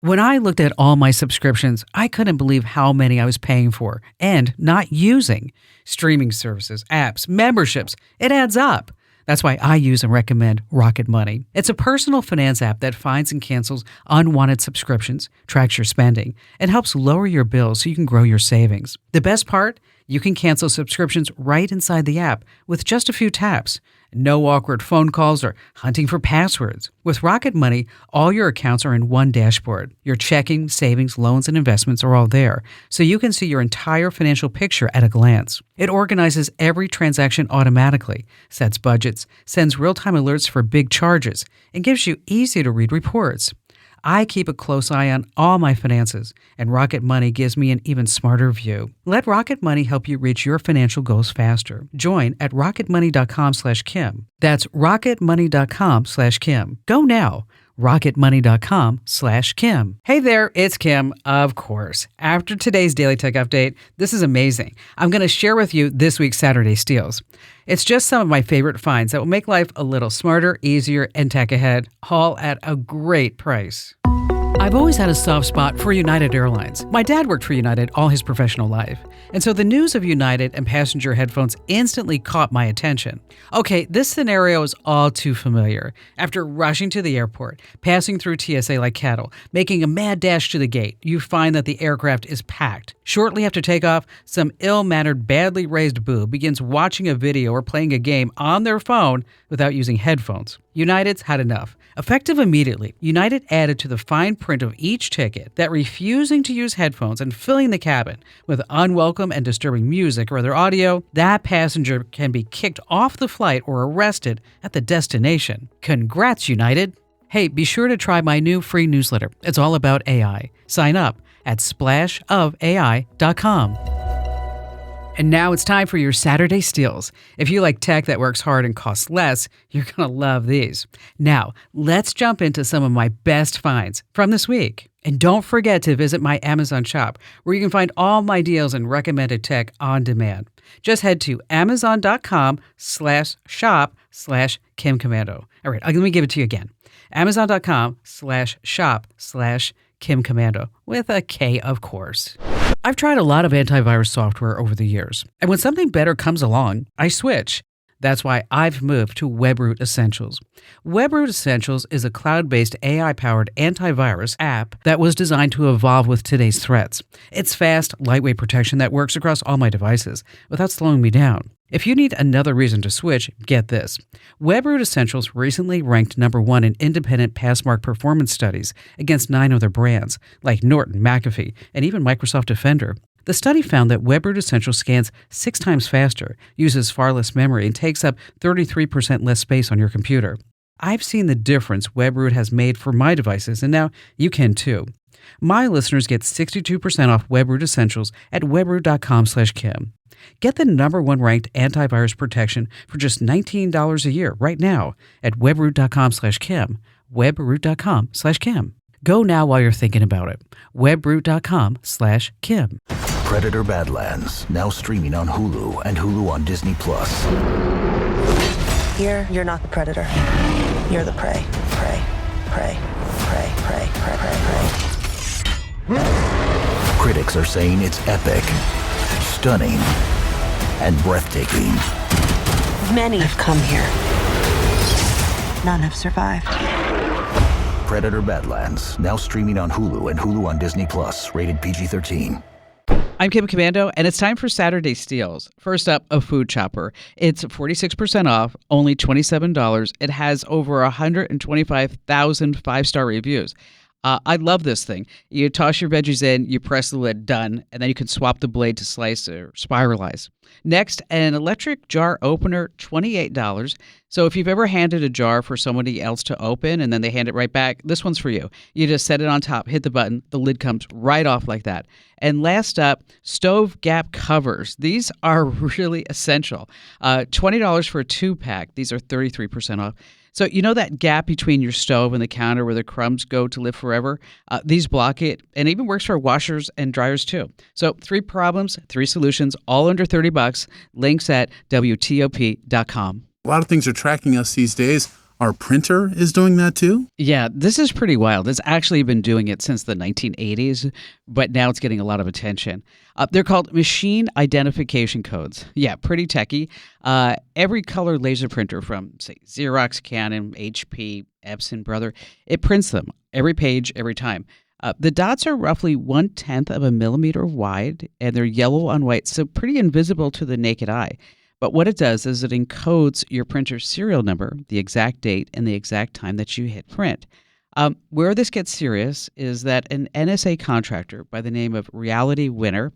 When I looked at all my subscriptions, I couldn't believe how many I was paying for and not using. Streaming services, apps, memberships, it adds up. That's why I use and recommend Rocket Money. It's a personal finance app that finds and cancels unwanted subscriptions, tracks your spending, and helps lower your bills so you can grow your savings. The best part? You can cancel subscriptions right inside the app with just a few taps. No awkward phone calls or hunting for passwords. With Rocket Money, all your accounts are in one dashboard. Your checking, savings, loans, and investments are all there, so you can see your entire financial picture at a glance. It organizes every transaction automatically, sets budgets, sends real-time alerts for big charges, and gives you easy-to-read reports. I keep a close eye on all my finances, and Rocket Money gives me an even smarter view. Let Rocket Money help you reach your financial goals faster. Join at rocketmoney.com/Kim. That's rocketmoney.com/Kim. Go now. rocketmoney.com/Kim. Hey there, it's Kim, of course. After today's Daily Tech Update, this is amazing. I'm going to share with you this week's Saturday Steals. It's just some of my favorite finds that will make life a little smarter, easier, and tech ahead, all at a great price. I've always had a soft spot for United Airlines. My dad worked for United all his professional life, and so the news of United and passenger headphones instantly caught my attention. Okay, this scenario is all too familiar. After rushing to the airport, passing through TSA like cattle, making a mad dash to the gate, you find that the aircraft is packed. Shortly after takeoff, some ill-mannered, badly raised boob begins watching a video or playing a game on their phone without using headphones. United's had enough. Effective immediately, United added to the fine print of each ticket that refusing to use headphones and filling the cabin with unwelcome and disturbing music or other audio, that passenger can be kicked off the flight or arrested at the destination. Congrats, United! Hey, be sure to try my new free newsletter. It's all about AI. Sign up at splashofai.com. And now it's time for your Saturday Steals. If you like tech that works hard and costs less, you're going to love these. Now, let's jump into some of my best finds from this week. And don't forget to visit my Amazon shop, where you can find all my deals and recommended tech on demand. Just head to amazon.com/shop/Kim Commando. All right, let me give it to you again. Amazon.com/shop/Kim Commando, with a K, of course. I've tried a lot of antivirus software over the years, and when something better comes along, I switch. That's why I've moved to WebRoot Essentials. WebRoot Essentials is a cloud-based AI-powered antivirus app that was designed to evolve with today's threats. It's fast, lightweight protection that works across all my devices without slowing me down. If you need another reason to switch, get this. WebRoot Essentials recently ranked #1 in independent Passmark performance studies against 9 other brands, like Norton, McAfee, and even Microsoft Defender. The study found that WebRoot Essentials scans 6 times faster, uses far less memory, and takes up 33% less space on your computer. I've seen the difference WebRoot has made for my devices, and now you can too. My listeners get 62% off WebRoot Essentials at webroot.com/Kim. Get the #1 ranked antivirus protection for just $19 a year right now at webroot.com/Kim. webroot.com/Kim. Go now while you're thinking about it. webroot.com/Kim. Predator Badlands, now streaming on Hulu and Hulu on Disney+. Here, you're not the predator. You're the prey. Prey. Prey. Prey. Prey. Prey. Prey. Prey. Critics are saying it's epic, stunning, and breathtaking. Many have come here. None have survived. Predator Badlands, now streaming on Hulu and Hulu on Disney+, rated PG-13. I'm Kim Commando, and it's time for Saturday Steals. First up, a food chopper. It's 46% off, only $27. It has over 125,000 five-star reviews. I love this thing. You toss your veggies in, you press the lid, done, and then you can swap the blade to slice or spiralize. Next, an electric jar opener, $28. So if you've ever handed a jar for somebody else to open and then they hand it right back, this one's for you. You just set it on top, hit the button, the lid comes right off like that. And last up, stove gap covers. These are really essential. $20 for a 2-pack. These are 33% off. So you know that gap between your stove and the counter where the crumbs go to live forever? These block it, and even works for washers and dryers too. So 3 problems, 3 solutions, all under $30. Links at WTOP.com. A lot of things are tracking us these days. our printer is doing that too? Yeah, this is pretty wild. It's actually been doing it since the 1980s, but now it's getting a lot of attention. They're called machine identification codes. Yeah, pretty techy. Every color laser printer from, say, Xerox, Canon, HP, Epson, Brother, it prints them every page, every time. The dots are roughly 1/10 of a millimeter wide, and they're yellow on white, so pretty invisible to the naked eye. But what it does is it encodes your printer's serial number, the exact date, and the exact time that you hit print. Where this gets serious is that an NSA contractor by the name of Reality Winner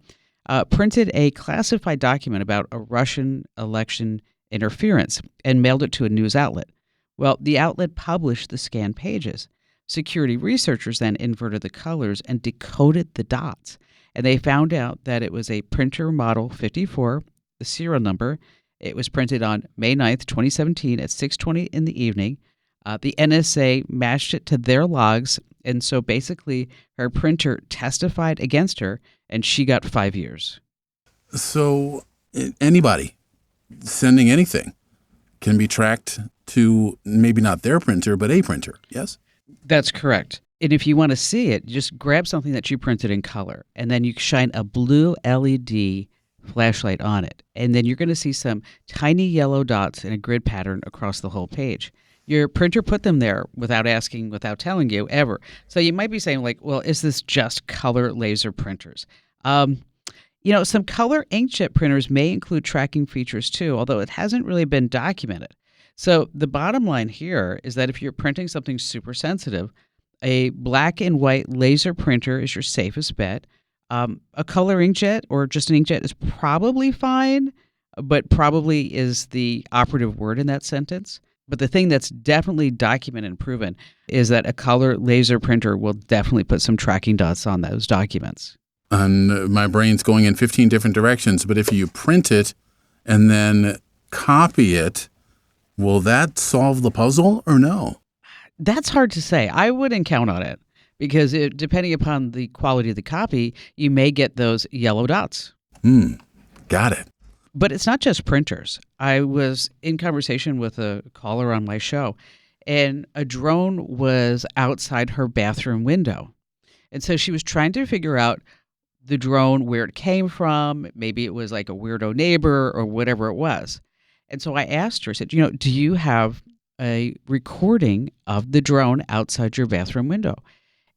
printed a classified document about a Russian election interference and mailed it to a news outlet. Well, the outlet published the scanned pages. Security researchers then inverted the colors and decoded the dots. And they found out that it was a printer model 54, the serial number. It was printed on May 9th, 2017 at 6:20 in the evening. The NSA matched it to their logs. And so basically her printer testified against her and she got 5 years. So anybody sending anything can be tracked to maybe not their printer, but a printer, yes? That's correct. And if you want to see it, just grab something that you printed in color, and then you shine a blue LED flashlight on it. And then you're going to see some tiny yellow dots in a grid pattern across the whole page. Your printer put them there without asking, without telling you, ever. So you might be saying, like, well, is this just color laser printers? Some color inkjet printers may include tracking features too, although it hasn't really been documented. So the bottom line here is that if you're printing something super sensitive, a black and white laser printer is your safest bet. A color inkjet or just an inkjet is probably fine, but probably is the operative word in that sentence. But the thing that's definitely documented and proven is that a color laser printer will definitely put some tracking dots on those documents. And my brain's going in 15 different directions, but if you print it and then copy it, will that solve the puzzle or no? That's hard to say. I wouldn't count on it because depending upon the quality of the copy, you may get those yellow dots. Got it. But it's not just printers. I was in conversation with a caller on my show, and a drone was outside her bathroom window. And so she was trying to figure out the drone, where it came from. Maybe it was like a weirdo neighbor or whatever it was. And so I asked her, I said, do you have a recording of the drone outside your bathroom window?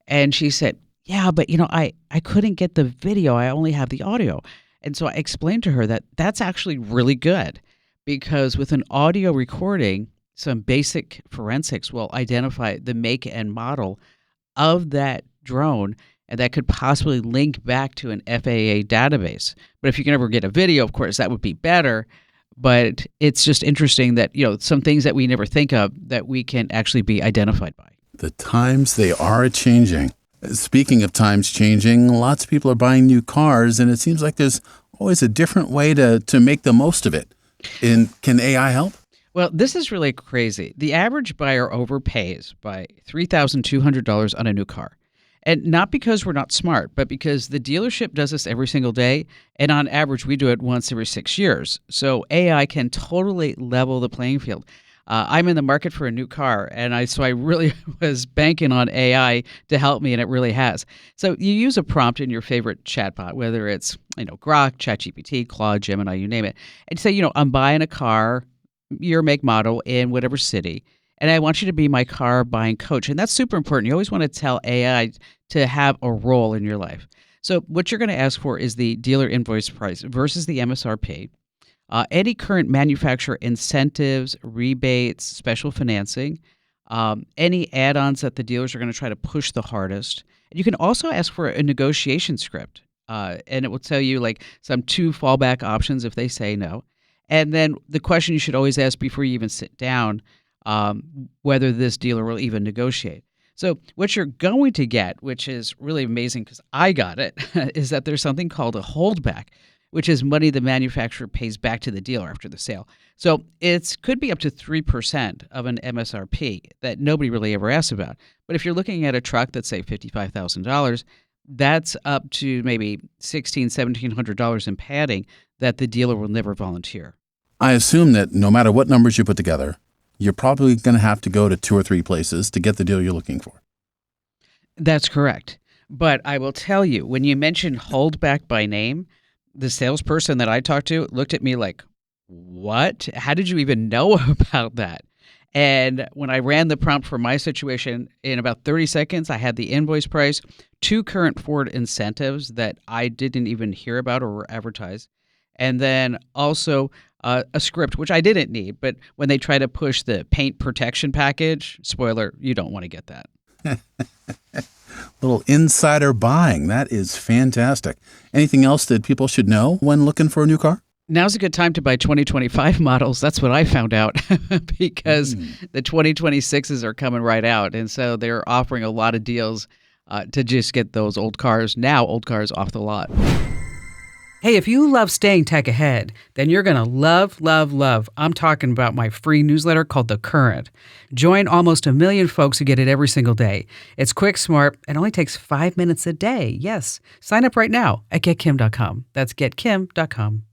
And she said, yeah, but I couldn't get the video. I only have the audio. And so I explained to her that that's actually really good because with an audio recording, some basic forensics will identify the make and model of that drone, and that could possibly link back to an FAA database. But if you can ever get a video, of course, that would be better. But it's just interesting that, some things that we never think of that we can actually be identified by. The times, they are changing. Speaking of times changing, lots of people are buying new cars, and it seems like there's always a different way to make the most of it. Can AI help? Well, this is really crazy. The average buyer overpays by $3,200 on a new car. And not because we're not smart, but because the dealership does this every single day. And on average, we do it once every 6 years. So AI can totally level the playing field. I'm in the market for a new car, and so I really was banking on AI to help me, and it really has. So you use a prompt in your favorite chatbot, whether it's Grok, ChatGPT, Claude, Gemini, you name it, and say, I'm buying a car, year, make, model in whatever city, and I want you to be my car buying coach. And that's super important. You always want to tell AI to have a role in your life. So what you're going to ask for is the dealer invoice price versus the MSRP. Any current manufacturer incentives, rebates, special financing, any add-ons that the dealers are going to try to push the hardest. And you can also ask for a negotiation script, and it will tell you some 2 fallback options if they say no. And then the question you should always ask before you even sit down, whether this dealer will even negotiate. So what you're going to get, which is really amazing because I got it, is that there's something called a holdback, which is money the manufacturer pays back to the dealer after the sale. So it could be up to 3% of an MSRP that nobody really ever asks about. But if you're looking at a truck that's, say, $55,000, that's up to maybe $1,600, $1,700 in padding that the dealer will never volunteer. I assume that no matter what numbers you put together, you're probably going to have to go to 2 or 3 places to get the deal you're looking for. That's correct. But I will tell you, when you mentioned hold back by name, the salesperson that I talked to looked at me like, what? How did you even know about that? And when I ran the prompt for my situation, in about 30 seconds, I had the invoice price, 2 current Ford incentives that I didn't even hear about or were advertised, and then also a script, which I didn't need. But when they try to push the paint protection package, spoiler, you don't want to get that. Little insider buying. That is fantastic. Anything else that people should know when looking for a new car? Now's a good time to buy 2025 models. That's what I found out because the 2026s are coming right out. And so they're offering a lot of deals to just get those old cars off the lot. Hey, if you love staying tech ahead, then you're going to love. I'm talking about my free newsletter called The Current. Join almost 1 million folks who get it every single day. It's quick, smart, and only takes 5 minutes a day. Yes. Sign up right now at getkim.com. That's getkim.com.